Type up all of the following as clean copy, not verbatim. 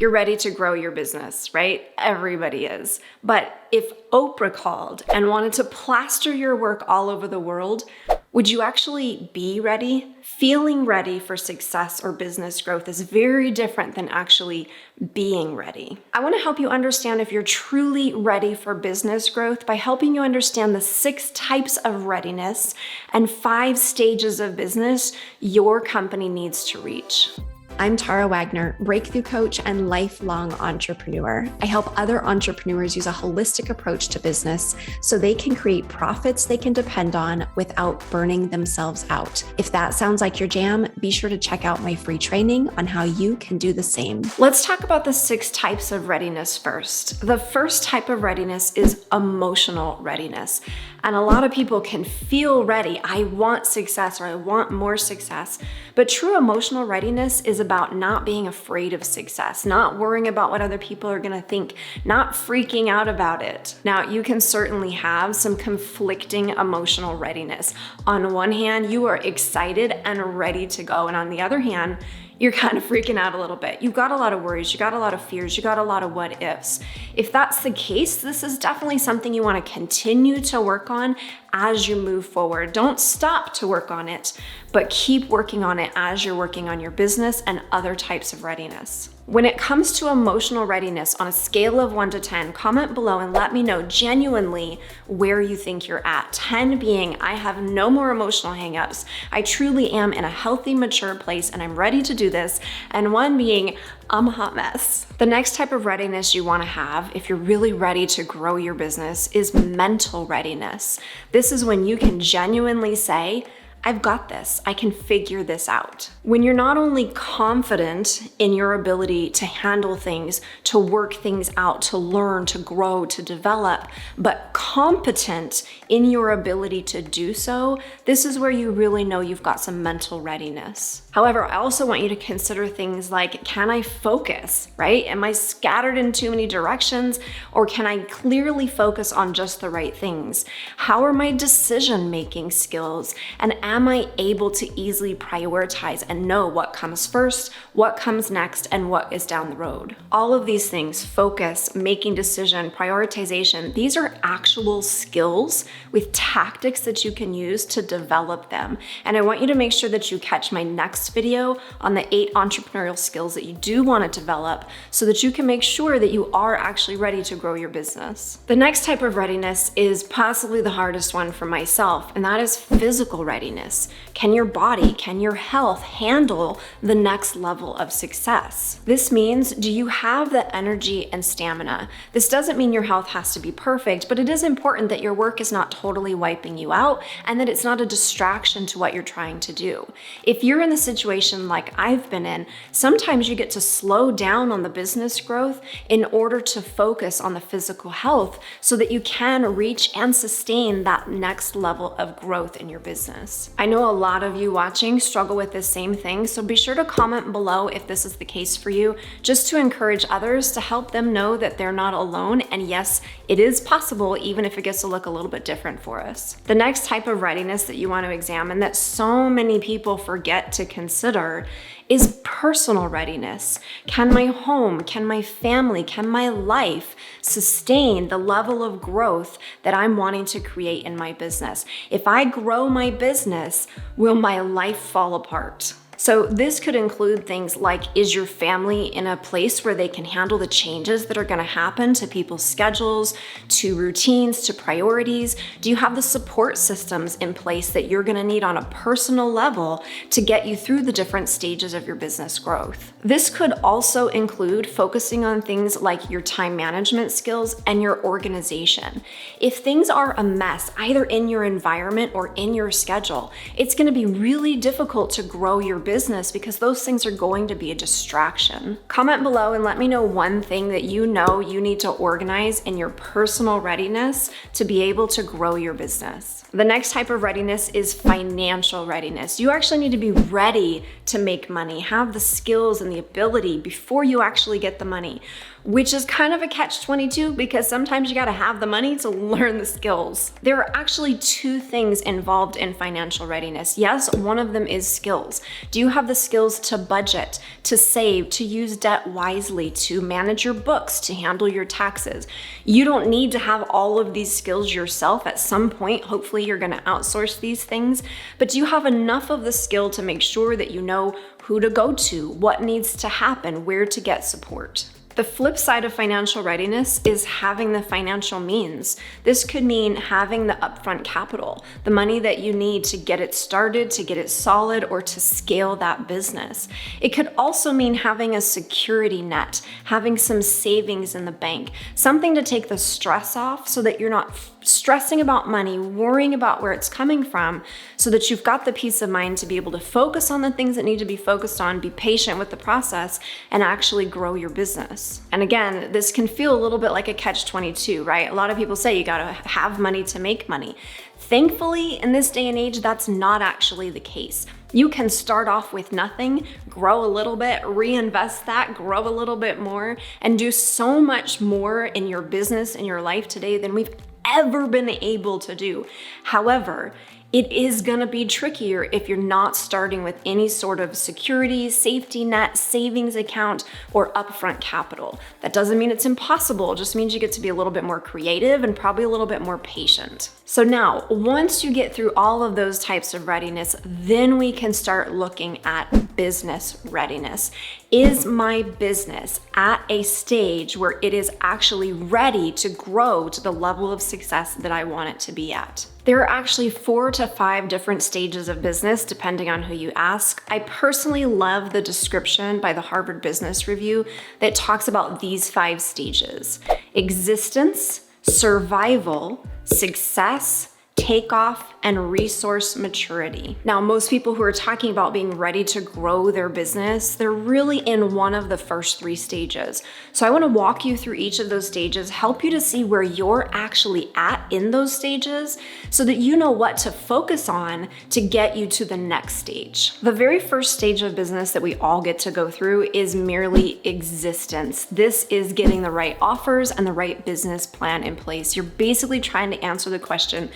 You're ready to grow your business, right? Everybody is. But if Oprah called and wanted to plaster your work all over the world, would you actually be ready? Feeling ready for success or business growth is very different than actually being ready. I want to help you understand if you're truly ready for business growth by helping you understand the 6 types of readiness and 5 stages of business your company needs to reach. I'm Tara Wagner, breakthrough coach and lifelong entrepreneur. I help other entrepreneurs use a holistic approach to business so they can create profits they can depend on without burning themselves out. If that sounds like your jam, be sure to check out my free training on how you can do the same. Let's talk about the 6 types of readiness first. The first type of readiness is emotional readiness. And a lot of people can feel ready. I want success or I want more success. But true emotional readiness is about not being afraid of success, not worrying about what other people are going to think, not freaking out about it. Now, you can certainly have some conflicting emotional readiness. On one hand, you are excited and ready to go. And on the other hand, you're kind of freaking out a little bit. You've got a lot of worries, you got a lot of fears, you got a lot of what ifs. If that's the case, this is definitely something you want to continue to work on as you move forward. Don't stop to work on it, but keep working on it as you're working on your business and other types of readiness. When it comes to emotional readiness on a scale of 1 to 10, comment below and let me know genuinely where you think you're at. 10 being, I have no more emotional hangups. I truly am in a healthy, mature place and I'm ready to do this. And 1 being, I'm a hot mess. The next type of readiness you want to have if you're really ready to grow your business is mental readiness. This is when you can genuinely say, I've got this. I can figure this out. When you're not only confident in your ability to handle things, to work things out, to learn, to grow, to develop, but competent in your ability to do so, this is where you really know you've got some mental readiness. However, I also want you to consider things like, can I focus, right? Am I scattered in too many directions, or can I clearly focus on just the right things? How are my decision-making skills? And am I able to easily prioritize and know what comes first, what comes next, and what is down the road? All of these things, focus, making decision, prioritization, these are actual skills with tactics that you can use to develop them. And I want you to make sure that you catch my next video on the 8 entrepreneurial skills that you do want to develop so that you can make sure that you are actually ready to grow your business. The next type of readiness is possibly the hardest one for myself, and that is physical readiness. Can your body, can your health handle the next level of success? This means, do you have the energy and stamina? This doesn't mean your health has to be perfect, but it is important that your work is not totally wiping you out and that it's not a distraction to what you're trying to do. If you're in the situation like I've been in, sometimes you get to slow down on the business growth in order to focus on the physical health so that you can reach and sustain that next level of growth in your business. I know a lot of you watching struggle with this same thing, so be sure to comment below if this is the case for you, just to encourage others to help them know that they're not alone, and yes, it is possible even if it gets to look a little bit different for us. The next type of readiness that you want to examine that so many people forget to consider is personal readiness. Can my home, can my family, can my life sustain the level of growth that I'm wanting to create in my business? If I grow my business, will my life fall apart? So this could include things like, is your family in a place where they can handle the changes that are going to happen to people's schedules, to routines, to priorities? Do you have the support systems in place that you're going to need on a personal level to get you through the different stages of your business growth? This could also include focusing on things like your time management skills and your organization. If things are a mess, either in your environment or in your schedule, it's going to be really difficult to grow your business because those things are going to be a distraction. Comment below and let me know one thing that you know you need to organize in your personal readiness to be able to grow your business. The next type of readiness is financial readiness. You actually need to be ready to make money, have the skills and the ability before you actually get the money, which is kind of a catch-22 because sometimes you gotta have the money to learn the skills. There are actually 2 things involved in financial readiness. Yes, one of them is skills. Do you have the skills to budget, to save, to use debt wisely, to manage your books, to handle your taxes? You don't need to have all of these skills yourself. At some point, hopefully you're going to outsource these things, but do you have enough of the skill to make sure that you know who to go to, what needs to happen, where to get support? The flip side of financial readiness is having the financial means. This could mean having the upfront capital, the money that you need to get it started, to get it solid, or to scale that business. It could also mean having a security net, having some savings in the bank, something to take the stress off so that you're not stressing about money, worrying about where it's coming from, so that you've got the peace of mind to be able to focus on the things that need to be focused on, be patient with the process, and actually grow your business. And again, this can feel a little bit like a catch-22, right? A lot of people say you gotta have money to make money. Thankfully, in this day and age, that's not actually the case. You can start off with nothing, grow a little bit, reinvest that, grow a little bit more, and do so much more in your business, in your life today than we've ever been able to do. However, it is gonna be trickier if you're not starting with any sort of security, safety net, savings account, or upfront capital. That doesn't mean it's impossible, it just means you get to be a little bit more creative and probably a little bit more patient. So now, once you get through all of those types of readiness, then we can start looking at business readiness. Is my business at a stage where it is actually ready to grow to the level of success that I want it to be at? There are actually 4 to 5 different stages of business, depending on who you ask. I personally love the description by the Harvard Business Review that talks about these 5 stages: existence, survival, success, takeoff, and resource maturity. Now, most people who are talking about being ready to grow their business, they're really in one of the first 3 stages. So I want to walk you through each of those stages, help you to see where you're actually at in those stages so that you know what to focus on to get you to the next stage. The very first stage of business that we all get to go through is merely existence. This is getting the right offers and the right business plan in place. You're basically trying to answer the question,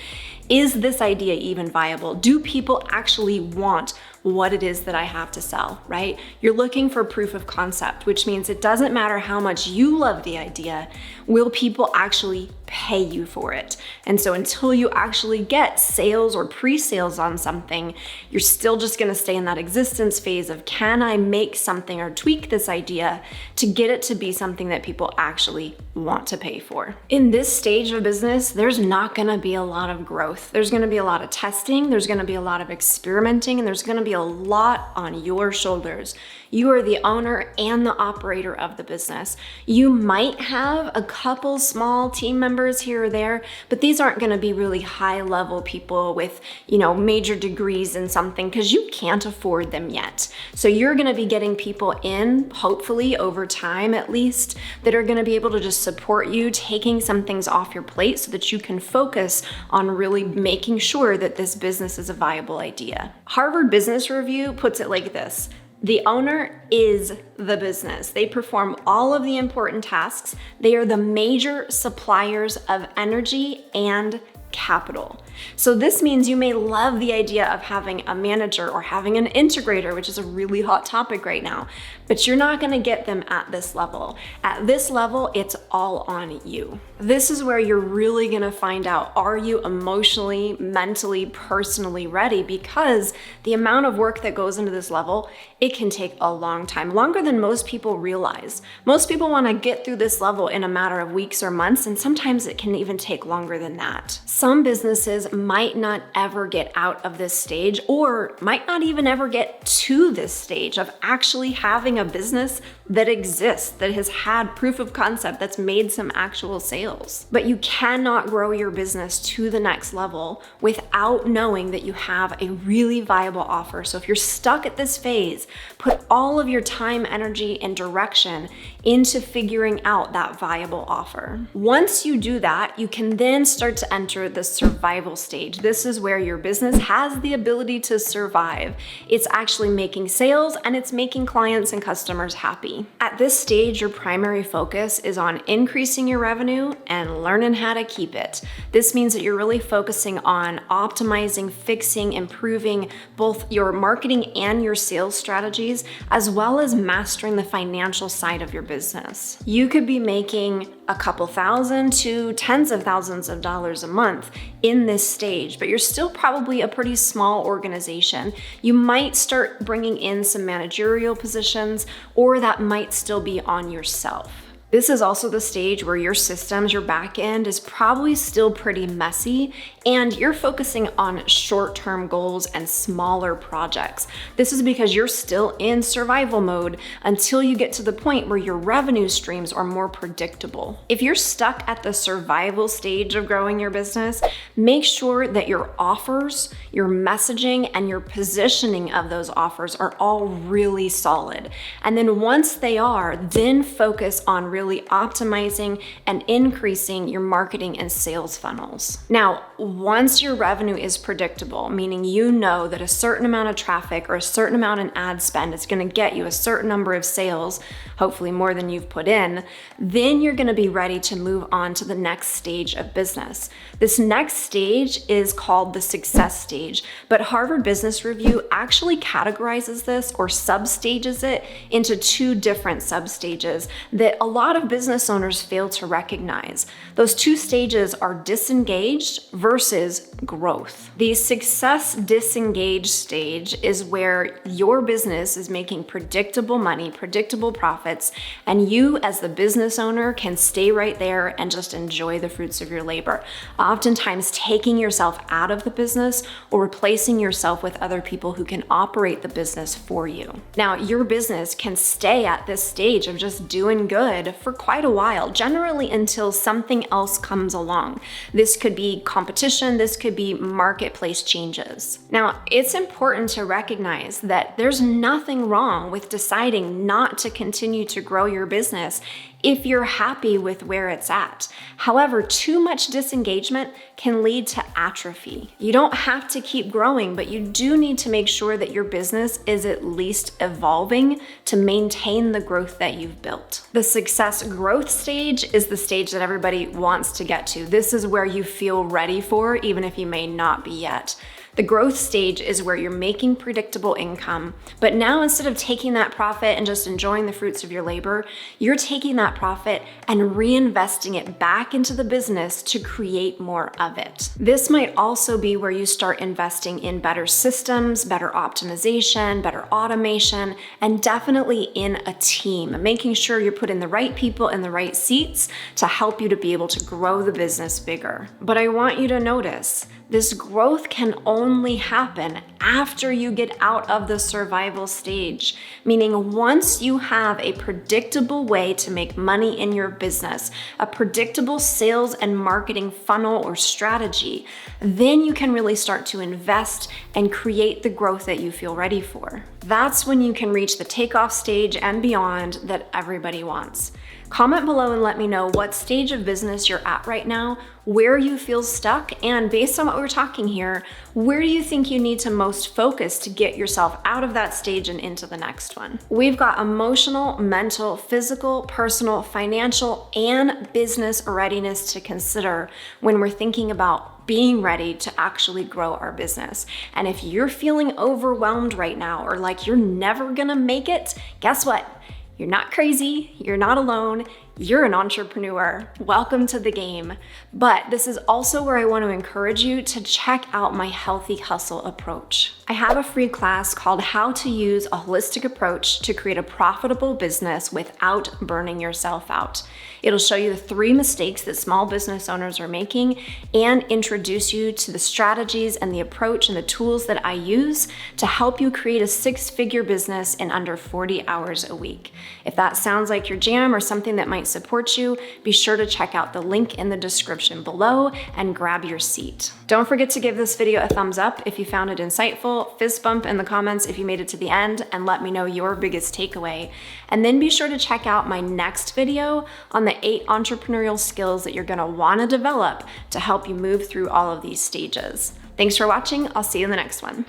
is this idea even viable? Do people actually want what it is that I have to sell, right? You're looking for proof of concept, which means it doesn't matter how much you love the idea, will people actually pay you for it? And so until you actually get sales or pre-sales on something, you're still just gonna stay in that existence phase of, can I make something or tweak this idea to get it to be something that people actually want to pay for? In this stage of business, there's not gonna be a lot of growth. There's gonna be a lot of testing, there's gonna be a lot of experimenting, and there's gonna be a lot on your shoulders. You are the owner and the operator of the business. You might have a couple small team members here or there, but these aren't going to be really high level people with, major degrees in something, because you can't afford them yet. So you're going to be getting people in, hopefully over time at least, that are going to be able to just support you, taking some things off your plate so that you can focus on really making sure that this business is a viable idea. Harvard Business Review puts it like this: the owner is the business. They perform all of the important tasks. They are the major suppliers of energy and capital. So this means you may love the idea of having a manager or having an integrator, which is a really hot topic right now, but you're not gonna get them at this level. At this level, it's all on you. This is where you're really gonna find out, are you emotionally, mentally, personally ready? Because the amount of work that goes into this level, it can take a long time, longer than most people realize. Most people wanna get through this level in a matter of weeks or months, and sometimes it can even take longer than that. Some businesses might not ever get out of this stage, or might not even ever get to this stage of actually having a business that exists, that has had proof of concept, that's made some actual sales. But you cannot grow your business to the next level without knowing that you have a really viable offer. So if you're stuck at this phase, put all of your time, energy, and direction into figuring out that viable offer. Once you do that, you can then start to enter enter the survival stage. This is where your business has the ability to survive. It's actually making sales and it's making clients and customers happy. At this stage, your primary focus is on increasing your revenue and learning how to keep it. This means that you're really focusing on optimizing, fixing, improving both your marketing and your sales strategies, as well as mastering the financial side of your business. You could be making a couple thousand to tens of thousands of dollars a month in this stage, but you're still probably a pretty small organization. You might start bringing in some managerial positions, or that might still be on yourself. This is also the stage where your systems, your back end is probably still pretty messy, and you're focusing on short-term goals and smaller projects. This is because you're still in survival mode until you get to the point where your revenue streams are more predictable. If you're stuck at the survival stage of growing your business, make sure that your offers, your messaging, and your positioning of those offers are all really solid. And then once they are, then focus on really optimizing and increasing your marketing and sales funnels. Now, once your revenue is predictable, meaning you know that a certain amount of traffic or a certain amount in ad spend is going to get you a certain number of sales, hopefully more than you've put in, then you're going to be ready to move on to the next stage of business. This next stage is called the success stage, but Harvard Business Review actually categorizes this or substages it into two different substages that a lot of business owners fail to recognize. Those two stages are disengaged versus growth. The success disengaged stage is where your business is making predictable money, predictable profits, and you as the business owner can stay right there and just enjoy the fruits of your labor. Oftentimes taking yourself out of the business or replacing yourself with other people who can operate the business for you. Now, your business can stay at this stage of just doing good for quite a while, generally until something else comes along. This could be competition, this could be marketplace changes. Now, it's important to recognize that there's nothing wrong with deciding not to continue to grow your business if you're happy with where it's at. However, too much disengagement can lead to atrophy. You don't have to keep growing, but you do need to make sure that your business is at least evolving to maintain the growth that you've built. The success growth stage is the stage that everybody wants to get to. This is where you feel ready for, even if you may not be yet. The growth stage is where you're making predictable income, but now instead of taking that profit and just enjoying the fruits of your labor, you're taking that profit and reinvesting it back into the business to create more of it. This might also be where you start investing in better systems, better optimization, better automation, and definitely in a team, making sure you're putting the right people in the right seats to help you to be able to grow the business bigger. But I want you to notice, this growth can only happen after you get out of the survival stage, meaning once you have a predictable way to make money in your business, a predictable sales and marketing funnel or strategy, then you can really start to invest and create the growth that you feel ready for. That's when you can reach the takeoff stage and beyond that everybody wants. Comment below and let me know what stage of business you're at right now, where you feel stuck, and based on what we're talking here, where do you think you need to most focus to get yourself out of that stage and into the next one? We've got emotional, mental, physical, personal, financial, and business readiness to consider when we're thinking about being ready to actually grow our business. And if you're feeling overwhelmed right now or like you're never gonna make it, guess what? You're not crazy, you're not alone, you're an entrepreneur. Welcome to the game. But this is also where I want to encourage you to check out my Healthy Hustle approach. I have a free class called How to Use a Holistic Approach to Create a Profitable Business Without Burning Yourself Out. It'll show you the 3 mistakes that small business owners are making and introduce you to the strategies and the approach and the tools that I use to help you create a 6-figure business in under 40 hours a week. If that sounds like your jam or something that might might support you, be sure to check out the link in the description below and grab your seat. Don't forget to give this video a thumbs up if you found it insightful, fist bump in the comments if you made it to the end, and let me know your biggest takeaway. And then be sure to check out my next video on the 8 entrepreneurial skills that you're gonna wanna develop to help you move through all of these stages. Thanks for watching. I'll see you in the next one.